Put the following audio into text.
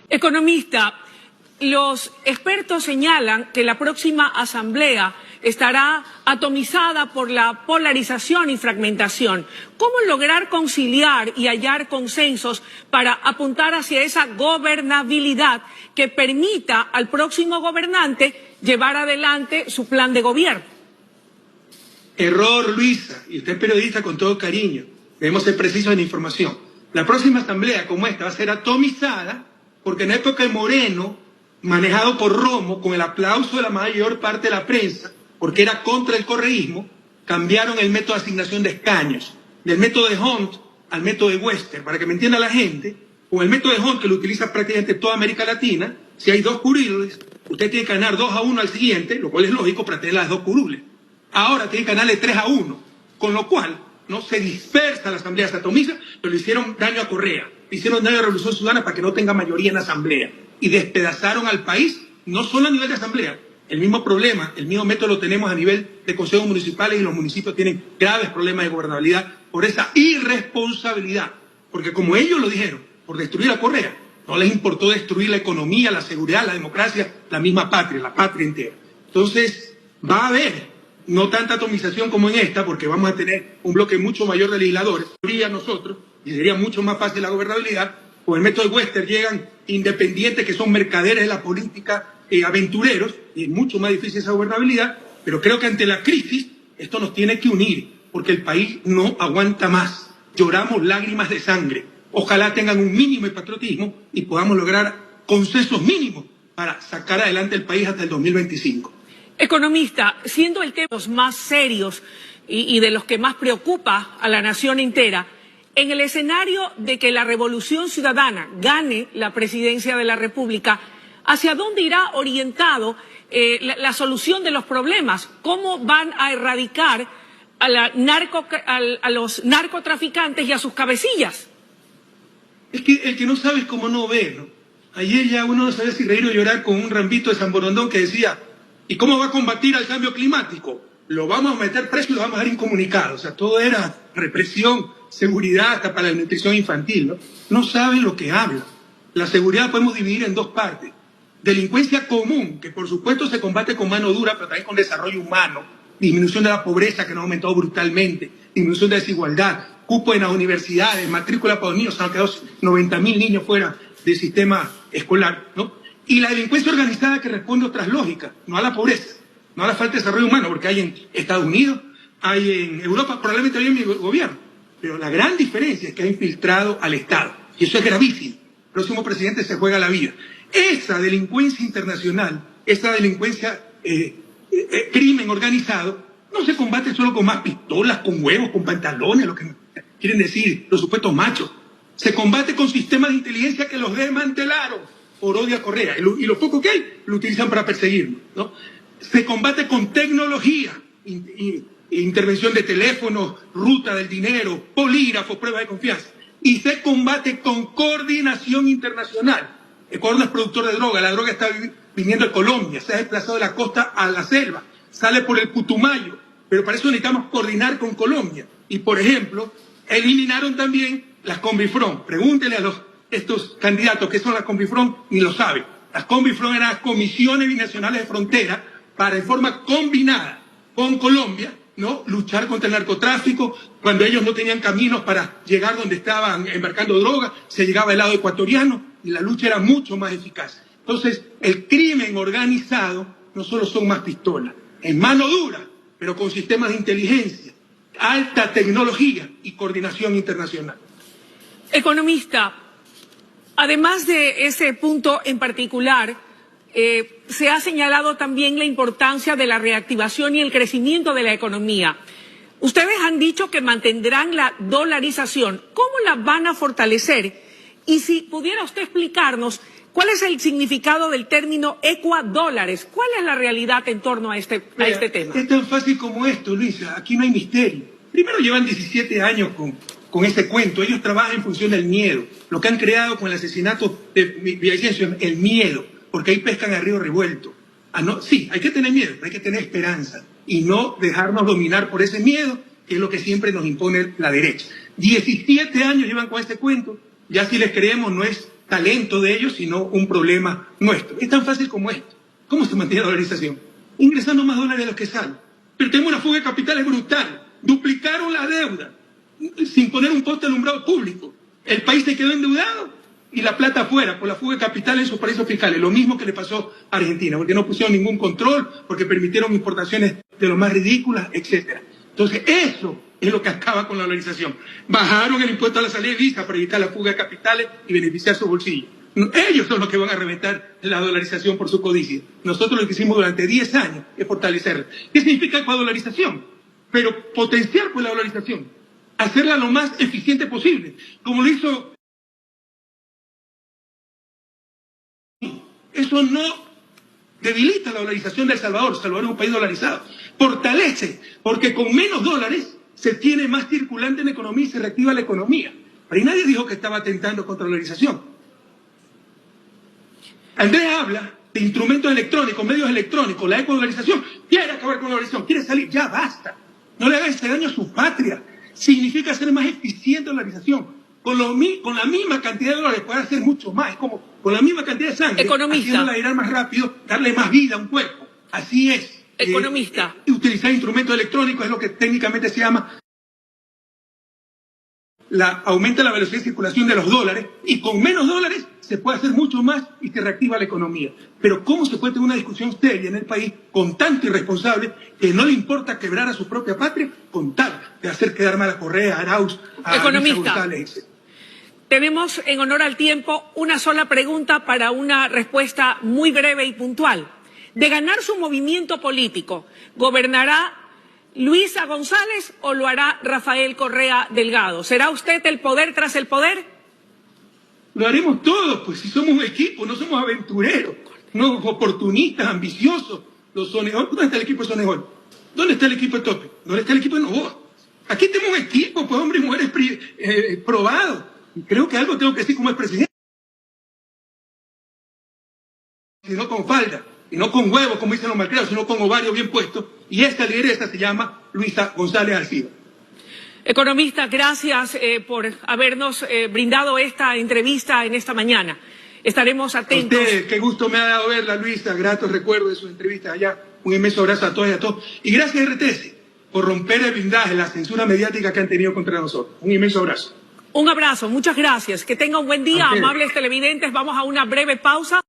Economista, los expertos señalan que la próxima asamblea estará atomizada por la polarización y fragmentación. ¿Cómo lograr conciliar y hallar consensos para apuntar hacia esa gobernabilidad que permita al próximo gobernante llevar adelante su plan de gobierno? Error, Luisa, y usted es periodista con todo cariño. Debemos ser precisos en la información. La próxima asamblea como esta va a ser atomizada porque en la época de Moreno, manejado por Romo, con el aplauso de la mayor parte de la prensa, porque era contra el correísmo, cambiaron el método de asignación de escaños, del método de Hunt al método de Webster. Para que me entienda la gente, con el método de Hunt, que lo utiliza prácticamente toda América Latina, si hay dos curules, usted tiene que ganar 2-1 al siguiente, lo cual es lógico para tener las dos curules. Ahora tiene que ganarle 3-1, con lo cual no se dispersa la asamblea, se atomiza, pero le hicieron daño a Correa, le hicieron daño a la Revolución Ciudadana para que no tenga mayoría en la asamblea, y despedazaron al país, no solo a nivel de asamblea. El mismo problema, el mismo método lo tenemos a nivel de consejos municipales, y los municipios tienen graves problemas de gobernabilidad por esa irresponsabilidad. Porque como ellos lo dijeron, por destruir a Correa, no les importó destruir la economía, la seguridad, la democracia, la misma patria, la patria entera. Entonces, va a haber no tanta atomización como en esta, porque vamos a tener un bloque mucho mayor de legisladores, nosotros, y sería mucho más fácil la gobernabilidad. Con el método de Webster llegan independientes que son mercaderes de la política, aventureros, y es mucho más difícil esa gobernabilidad, pero creo que ante la crisis esto nos tiene que unir, porque el país no aguanta más. Lloramos lágrimas de sangre. Ojalá tengan un mínimo de patriotismo y podamos lograr consensos mínimos para sacar adelante el país hasta el 2025. Economista, siendo el tema más serios y de los que más preocupa a la nación entera, en el escenario de que la Revolución Ciudadana gane la presidencia de la República, ¿hacia dónde irá orientado la solución de los problemas? ¿Cómo van a erradicar a los narcotraficantes y a sus cabecillas? Es que el que no sabe es como no ve, ¿no? Ayer ya uno no sabía si reír o llorar con un Rambito de San Borondón que decía: ¿y cómo va a combatir al cambio climático? Lo vamos a meter preso y lo vamos a dar incomunicado. O sea, todo era represión, seguridad, hasta para la nutrición infantil, ¿no? No saben lo que hablan. La seguridad podemos dividir en dos partes. Delincuencia común, que por supuesto se combate con mano dura, pero también con desarrollo humano. Disminución de la pobreza, que no ha aumentado brutalmente. Disminución de desigualdad. Cupo en las universidades, matrícula para los niños. Se han quedado 90.000 niños fuera del sistema escolar, ¿no? Y la delincuencia organizada, que responde a otras lógicas, no a la pobreza, no a la falta de desarrollo humano, porque hay en Estados Unidos, hay en Europa, probablemente hay en mi gobierno. Pero la gran diferencia es que ha infiltrado al Estado. Y eso es gravísimo. El próximo presidente se juega la vida. Esa delincuencia internacional, esa delincuencia, crimen organizado, no se combate solo con más pistolas, con huevos, con pantalones, lo que quieren decir los supuestos machos. Se combate con sistemas de inteligencia que los desmantelaron por odio a Correa. Y lo poco que hay, lo utilizan para perseguirnos, ¿no? Se combate con tecnología, intervención de teléfonos, ruta del dinero, polígrafos, pruebas de confianza. Y se combate con coordinación internacional. Ecuador no es productor de droga, la droga está viniendo de Colombia, se ha desplazado de la costa a la selva, sale por el Putumayo, pero para eso necesitamos coordinar con Colombia. Y, por ejemplo, eliminaron también las Combifrón. Pregúntele a estos candidatos qué son las Combifrón, ni lo saben. Las Combifrón eran las comisiones binacionales de frontera para, en forma combinada con Colombia, ¿no?, luchar contra el narcotráfico. Cuando ellos no tenían caminos para llegar donde estaban embarcando droga, se llegaba al lado ecuatoriano y la lucha era mucho más eficaz. Entonces, el crimen organizado no solo son más pistolas, es mano dura, pero con sistemas de inteligencia, alta tecnología y coordinación internacional. Economista, además de ese punto en particular, se ha señalado también la importancia de la reactivación y el crecimiento de la economía. Ustedes han dicho que mantendrán la dolarización. ¿Cómo la van a fortalecer? Y si pudiera usted explicarnos cuál es el significado del término ecuadólares, ¿cuál es la realidad en torno a este tema? Es tan fácil como esto, Luisa. Aquí no hay misterio. Primero, llevan 17 años con este cuento. Ellos trabajan en función del miedo. Lo que han creado con el asesinato de Villavicencio, el miedo. Porque ahí pescan a río revuelto. Sí, hay que tener miedo, pero hay que tener esperanza. Y no dejarnos dominar por ese miedo, que es lo que siempre nos impone la derecha. 17 años llevan con este cuento. Ya si les creemos, no es talento de ellos, sino un problema nuestro. Es tan fácil como esto. ¿Cómo se mantiene la dolarización? Ingresando más dólares de los que salen. Pero tenemos una fuga de capitales brutal. Duplicaron la deuda sin poner un poste alumbrado público. El país se quedó endeudado y la plata afuera por la fuga de capitales en sus paraísos fiscales. Lo mismo que le pasó a Argentina, porque no pusieron ningún control, porque permitieron importaciones de lo más ridículas, etc. Entonces, eso es lo que acaba con la dolarización. Bajaron el impuesto a la salida de visa para evitar la fuga de capitales y beneficiar su bolsillo. Ellos son los que van a reventar la dolarización por su codicia. Nosotros lo que hicimos durante 10 años es fortalecerla. ¿Qué significa dolarización? Pero potenciar pues la dolarización, hacerla lo más eficiente posible, como lo hizo. Eso no debilita la dolarización de El Salvador. El Salvador es un país dolarizado. Fortalece, porque con menos dólares se tiene más circulante en la economía y se reactiva la economía. Pero nadie dijo que estaba atentando contra la dolarización. Andrés habla de instrumentos electrónicos, medios electrónicos, la ecuadolarización. Quiere acabar con la dolarización, quiere salir, ya basta. No le haga ese daño a su patria. Significa ser más eficiente la dolarización. Con la misma cantidad de dólares puede hacer mucho más. Es como con la misma cantidad de sangre, haciéndola girar más rápido, darle más vida a un cuerpo. Así es. Economista. Utilizar instrumentos electrónicos es lo que técnicamente se llama aumenta la velocidad de circulación de los dólares, y con menos dólares se puede hacer mucho más y se reactiva la economía. Pero ¿cómo se puede tener una discusión seria en el país con tanto irresponsable que no le importa quebrar a su propia patria con tal de hacer quedar mal a Correa, a Arauz, a Economista. González, etc.? Tenemos, en honor al tiempo, una sola pregunta para una respuesta muy breve y puntual. De ganar su movimiento político, ¿gobernará Luisa González o lo hará Rafael Correa Delgado? ¿Será usted el poder tras el poder? Lo haremos todos, pues si somos un equipo, no somos aventureros, no oportunistas, ambiciosos. Los Sonejol, ¿dónde está el equipo de Sonejol? ¿Dónde está el equipo de Tope? ¿Dónde está el equipo de Novoa? Aquí tenemos un equipo, pues hombres y mujeres probados. Y creo que algo tengo que decir como el presidente. No con falda, y no con huevos, como dicen los malcriados, sino con ovarios bien puestos. Y esta lideresa se llama Luisa González Arcila. Economista, gracias por habernos brindado esta entrevista en esta mañana. Estaremos atentos. A usted, qué gusto me ha dado verla, Luisa. Gratos recuerdos de sus entrevistas allá. Un inmenso abrazo a todas y a todos. Y gracias, RTS, por romper el blindaje, la censura mediática que han tenido contra nosotros. Un inmenso abrazo. Un abrazo, muchas gracias. Que tenga un buen día, amables televidentes. Vamos a una breve pausa.